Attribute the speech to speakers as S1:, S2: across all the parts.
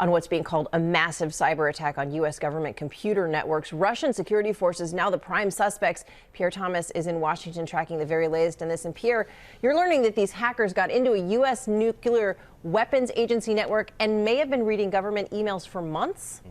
S1: on what's being called a massive cyber attack on U.S. government computer networks. Russian security forces now the prime suspects. Pierre Thomas is in Washington tracking the very latest in this. And Pierre, you're learning that these hackers got into a U.S. nuclear weapons agency network and may have been reading government emails for months?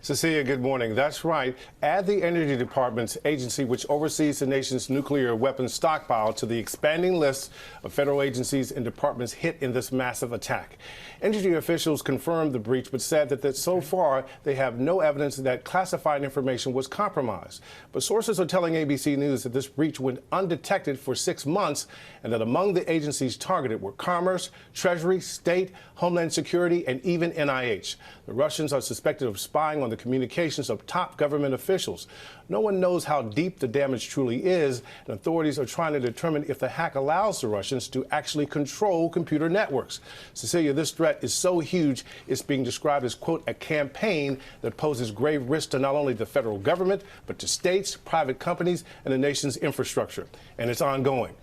S2: Cecilia, good morning. That's right. Add the Energy Department's agency, which oversees the nation's nuclear weapons stockpile, to the expanding list of federal agencies and departments hit in this massive attack. Energy officials confirmed the breach, but said that so far they have no evidence that classified information was compromised. But sources are telling ABC News that this breach went undetected for 6 months and that among the agencies targeted were Commerce, Treasury, State, Homeland Security, and even NIH. The Russians are suspected of spying on the communications of top government officials. No one knows how deep the damage truly is, and authorities are trying to determine if the hack allows the Russians to actually control computer networks. Cecilia, this threat is so huge, it's being described as, quote, a campaign that poses grave risk to not only the federal government, but to states, private companies, and the nation's infrastructure. And it's ongoing.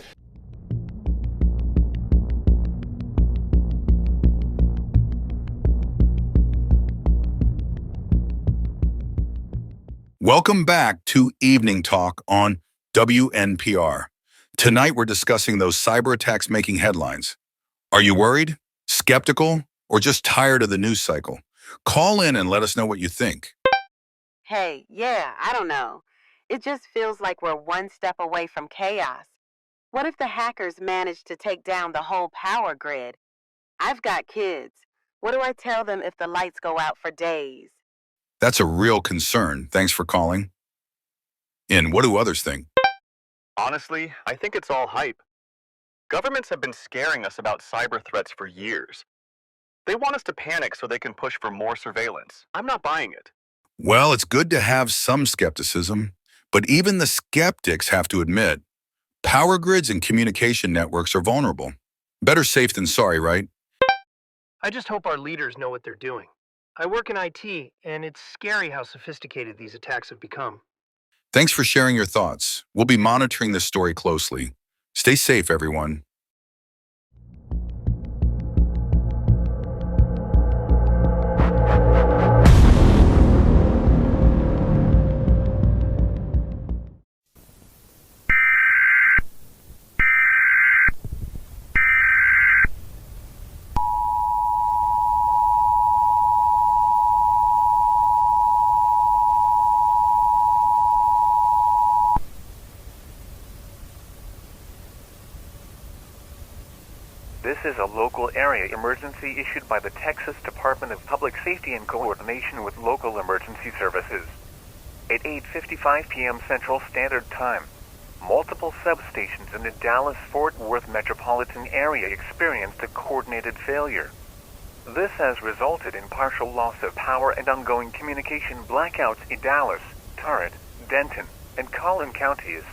S3: Welcome back to Evening Talk on WNPR. Tonight we're discussing those cyber attacks making headlines. Are you worried, skeptical, or just tired of the news cycle? Call in and let us know what you think.
S4: Hey, yeah, I don't know. It just feels like we're one step away from chaos. What if the hackers manage to take down the whole power grid? I've got kids. What do I tell them if the lights go out for days?
S3: That's a real concern. Thanks for calling. And what do others think?
S5: Honestly, I think it's all hype. Governments have been scaring us about cyber threats for years. They want us to panic so they can push for more surveillance. I'm not buying it.
S3: Well, it's good to have some skepticism, but even the skeptics have to admit, power grids and communication networks are vulnerable. Better safe than sorry, right?
S6: I just hope our leaders know what they're doing. I work in IT, and it's scary how sophisticated these attacks have become.
S3: Thanks for sharing your thoughts. We'll be monitoring this story closely. Stay safe, everyone.
S7: This is a local area emergency issued by the Texas Department of Public Safety in coordination with local emergency services. At 8:55 p.m. Central Standard Time, multiple substations in the Dallas-Fort Worth metropolitan area experienced a coordinated failure. This has resulted in partial loss of power and ongoing communication blackouts in Dallas, Tarrant, Denton, and Collin counties.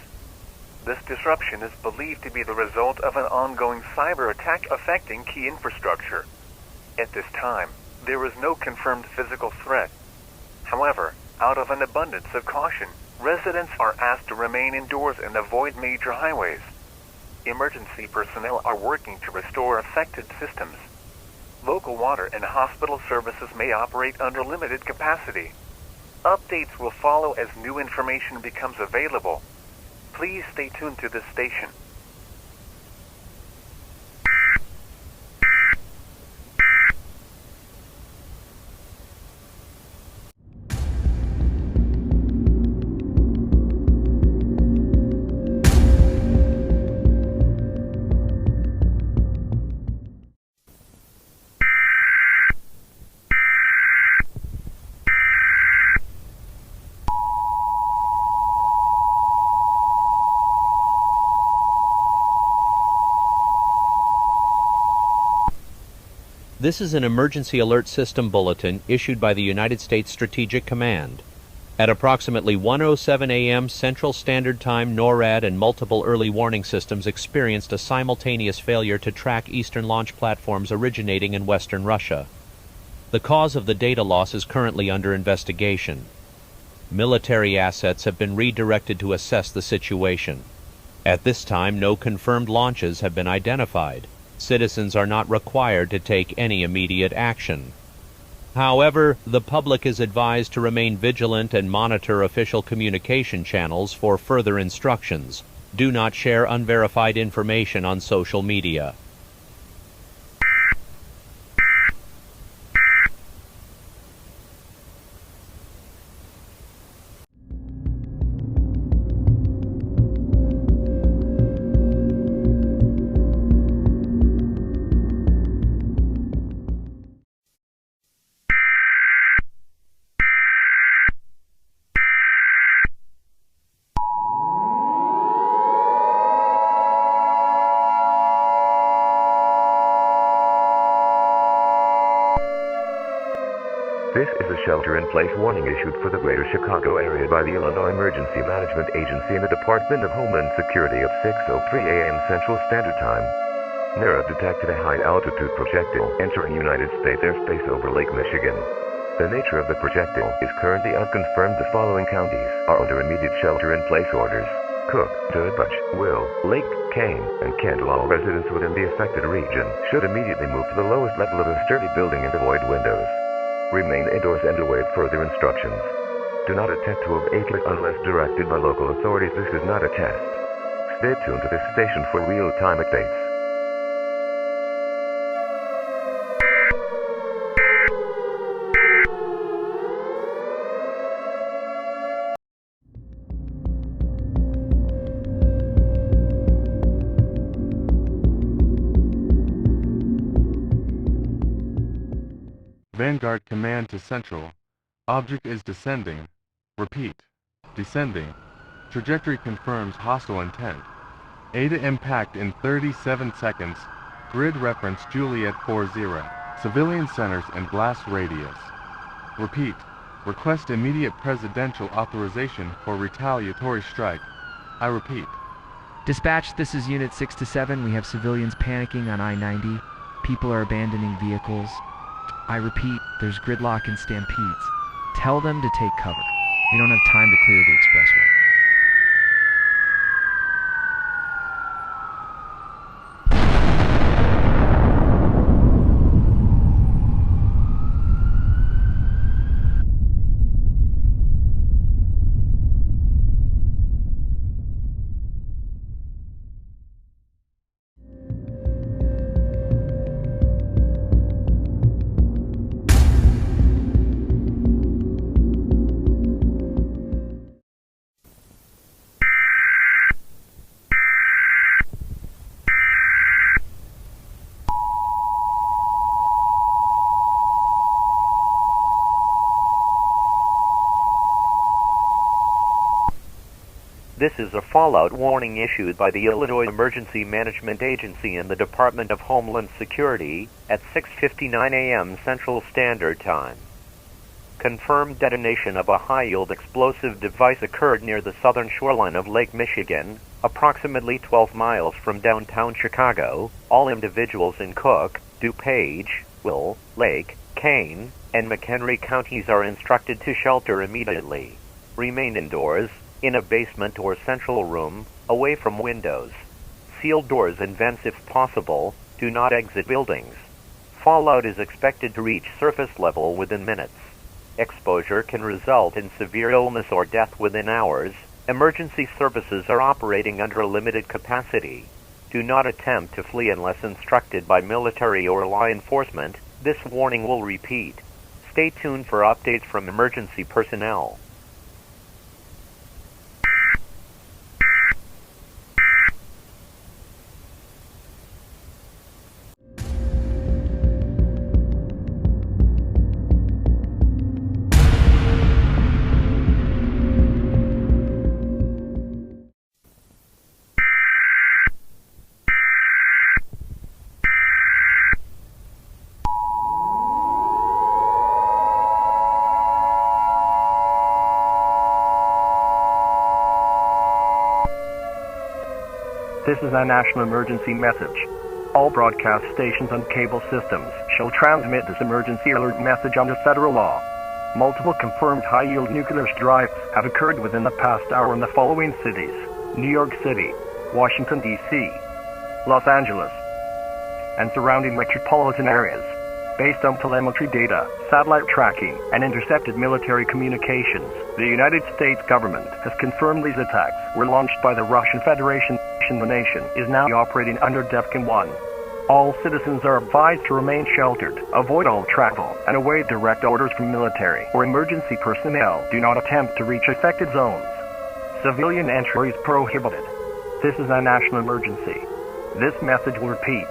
S7: This disruption is believed to be the result of an ongoing cyber attack affecting key infrastructure. At this time, there is no confirmed physical threat. However, out of an abundance of caution, residents are asked to remain indoors and avoid major highways. Emergency personnel are working to restore affected systems. Local water and hospital services may operate under limited capacity. Updates will follow as new information becomes available. Please stay tuned to this station.
S8: This is an emergency alert system bulletin issued by the United States Strategic Command. At approximately 1:07 a.m. Central Standard Time, NORAD and multiple early warning systems experienced a simultaneous failure to track Eastern launch platforms originating in Western Russia. The cause of the data loss is currently under investigation. Military assets have been redirected to assess the situation. At this time, no confirmed launches have been identified. Citizens are not required to take any immediate action. However, the public is advised to remain vigilant and monitor official communication channels for further instructions. Do not share unverified information on social media.
S9: This is a shelter-in-place warning issued for the greater Chicago area by the Illinois Emergency Management Agency and the Department of Homeland Security at 6:03 a.m. Central Standard Time. NERA detected a high-altitude projectile entering United States airspace over Lake Michigan. The nature of the projectile is currently unconfirmed. The following counties are under immediate shelter-in-place orders: Cook, Dudbudge, Will, Lake, Kane, and Kendall. All residents within the affected region should immediately move to the lowest level of a sturdy building and avoid windows. Remain indoors and await further instructions. Do not attempt to evacuate unless directed by local authorities. This is not a test. Stay tuned to this station for real-time updates.
S10: Vanguard Command to Central. Object is descending. Repeat. Descending. Trajectory confirms hostile intent. A to impact in 37 seconds. Grid reference Juliet 40. Civilian centers and blast radius. Repeat. Request immediate presidential authorization for retaliatory strike. I repeat.
S11: Dispatch, this is Unit 6 to 7. We have civilians panicking on I-90. People are abandoning vehicles. I repeat, there's gridlock and stampedes. Tell them to take cover. We don't have time to clear the expressway.
S12: This is a fallout warning issued by the Illinois Emergency Management Agency and the Department of Homeland Security at 6:59 a.m. Central Standard Time. Confirmed detonation of a high-yield explosive device occurred near the southern shoreline of Lake Michigan, approximately 12 miles from downtown Chicago. All individuals in Cook, DuPage, Will, Lake, Kane, and McHenry counties are instructed to shelter immediately. Remain indoors, in a basement or central room, away from windows. Seal doors and vents if possible. Do not exit buildings. Fallout is expected to reach surface level within minutes. Exposure can result in severe illness or death within hours. Emergency services are operating under limited capacity. Do not attempt to flee unless instructed by military or law enforcement. This warning will repeat. Stay tuned for updates from emergency personnel.
S6: This is a national emergency message. All broadcast stations and cable systems shall transmit this emergency alert message under federal law. Multiple confirmed high-yield nuclear strikes have occurred within the past hour in the following cities: New York City, Washington, D.C., Los Angeles, and surrounding metropolitan areas. Based on telemetry data, satellite tracking, and intercepted military communications, the United States government has confirmed these attacks were launched by the Russian Federation. The nation is now operating under DEFCON 1. All citizens are advised to remain sheltered, avoid all travel, and await direct orders from military or emergency personnel. Do not attempt to reach affected zones. Civilian entry is prohibited. This is a national emergency. This message will repeat.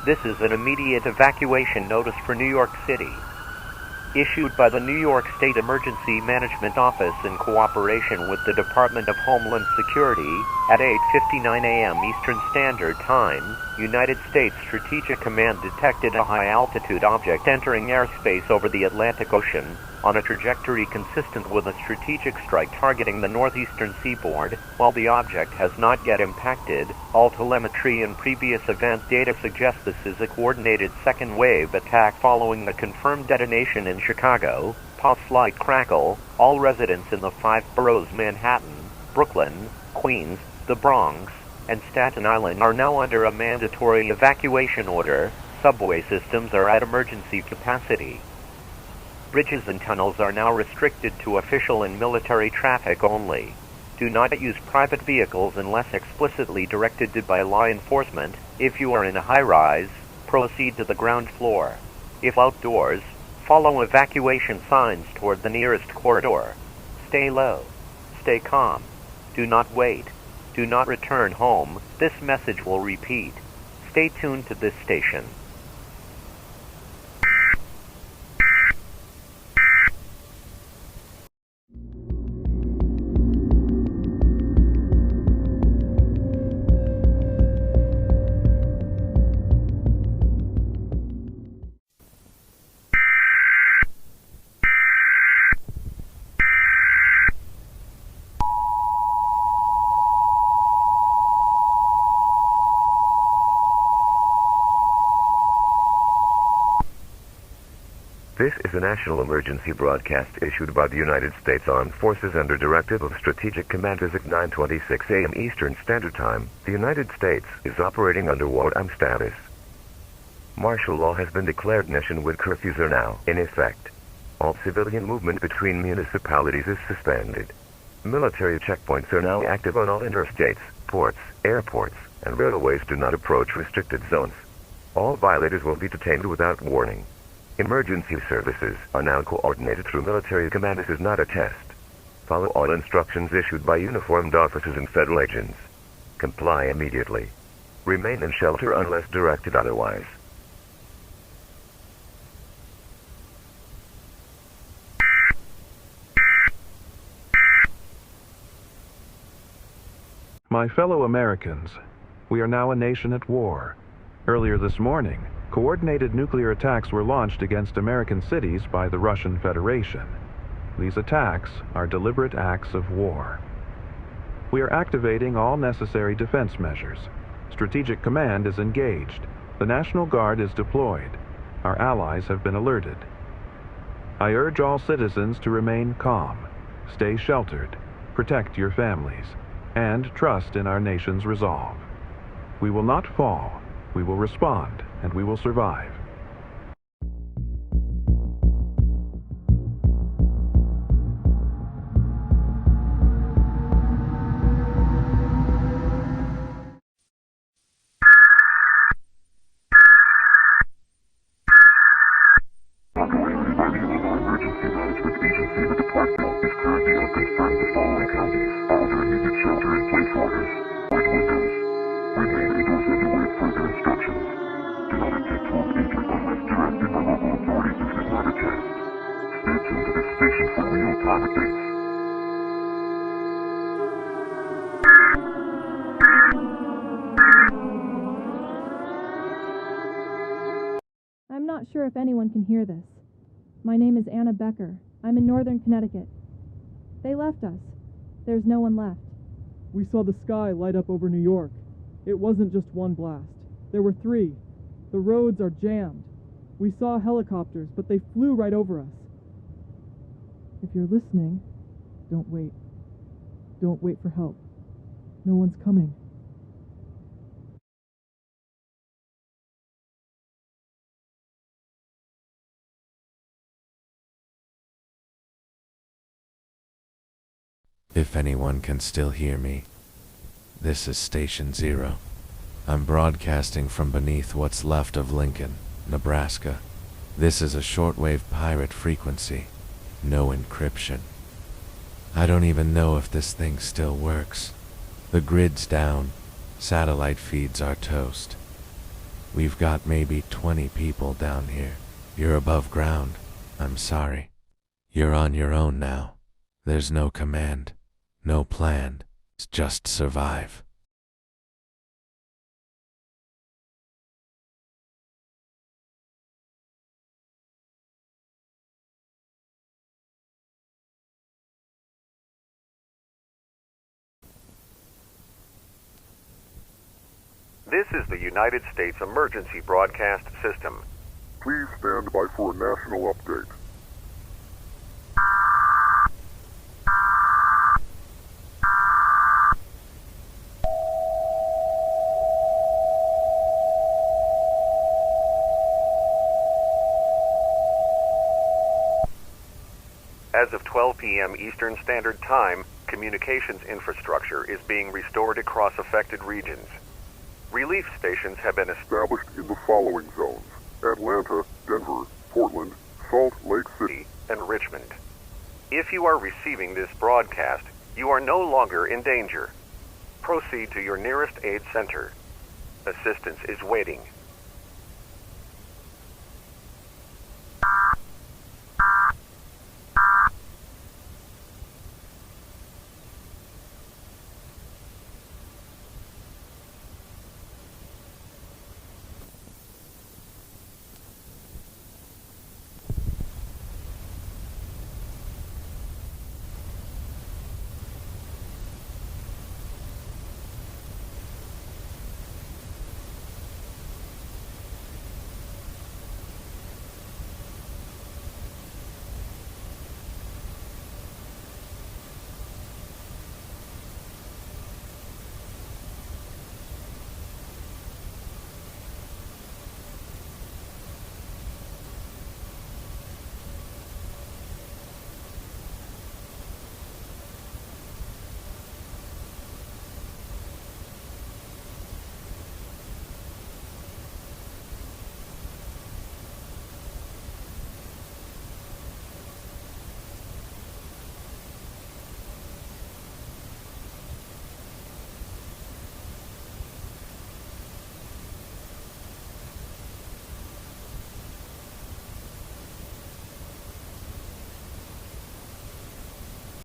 S12: This is an immediate evacuation notice for New York City, issued by the New York State Emergency Management Office in cooperation with the Department of Homeland Security. At 8:59 a.m. Eastern Standard Time, United States Strategic Command detected a high-altitude object entering airspace over the Atlantic Ocean on a trajectory consistent with a strategic strike targeting the northeastern seaboard. While the object has not yet impacted, all telemetry and previous event data suggest this is a coordinated second-wave attack following the confirmed detonation in Chicago. Post-flight crackle, all residents in the 5 boroughs Manhattan, Brooklyn, Queens, the Bronx, and Staten Island are now under a mandatory evacuation order. Subway systems are at emergency capacity. Bridges and tunnels are now restricted to official and military traffic only. Do not use private vehicles unless explicitly directed by law enforcement. If you are in a high-rise, proceed to the ground floor. If outdoors, follow evacuation signs toward the nearest corridor. Stay low. Stay calm. Do not wait. Do not return home. This message will repeat. Stay tuned to this station.
S9: This is a national emergency broadcast issued by the United States Armed Forces under directive of Strategic Command as at 9:26 a.m. Eastern Standard Time. The United States is operating under wartime status. Martial law has been declared. Nationwide curfews are now in effect. All civilian movement between municipalities is suspended. Military checkpoints are now active on all interstates, ports, airports, and railways. Do not approach restricted zones. All violators will be detained without warning. Emergency services are now coordinated through military command. This is not a test. Follow all instructions issued by uniformed officers and federal agents. Comply immediately. Remain in shelter unless directed otherwise.
S13: My fellow Americans, we are now a nation at war. Earlier this morning, coordinated nuclear attacks were launched against American cities by the Russian Federation. These attacks are deliberate acts of war. We are activating all necessary defense measures. Strategic Command is engaged. The National Guard is deployed. Our allies have been alerted. I urge all citizens to remain calm, stay sheltered, protect your families, and trust in our nation's resolve. We will not fall. We will respond, and we will survive.
S9: Operated by the Illinois Emergency Management Agency, the department is currently concerned the following counties. All their immediate shelter-in-place orders. Avoid windows. Remain indoors and await further instructions. Do not attempt to enter
S14: not sure if anyone can hear this. My name is Anna Becker. I'm in northern Connecticut. They left us. There's no one left.
S15: We saw the sky light up over New York. It wasn't just one blast. There were 3. The roads are jammed. We saw helicopters, but they flew right over us. If you're listening, don't wait. Don't wait for help. No one's coming.
S16: If anyone can still hear me, this is Station 0. I'm broadcasting from beneath what's left of Lincoln, Nebraska. This is a shortwave pirate frequency, no encryption. I don't even know if this thing still works. The grid's down, satellite feeds are toast. We've got maybe 20 people down here. You're above ground. I'm sorry. You're on your own now. There's no command. No plan, just survive.
S17: This is the United States Emergency Broadcast System.
S18: Please stand by for a national update.
S17: As of 12 p.m. Eastern Standard Time, communications infrastructure is being restored across affected regions. Relief stations have been
S18: established in the following zones: Atlanta, Denver, Portland, Salt Lake City,
S17: and Richmond. If you are receiving this broadcast, you are no longer in danger. Proceed to your nearest aid center. Assistance is waiting.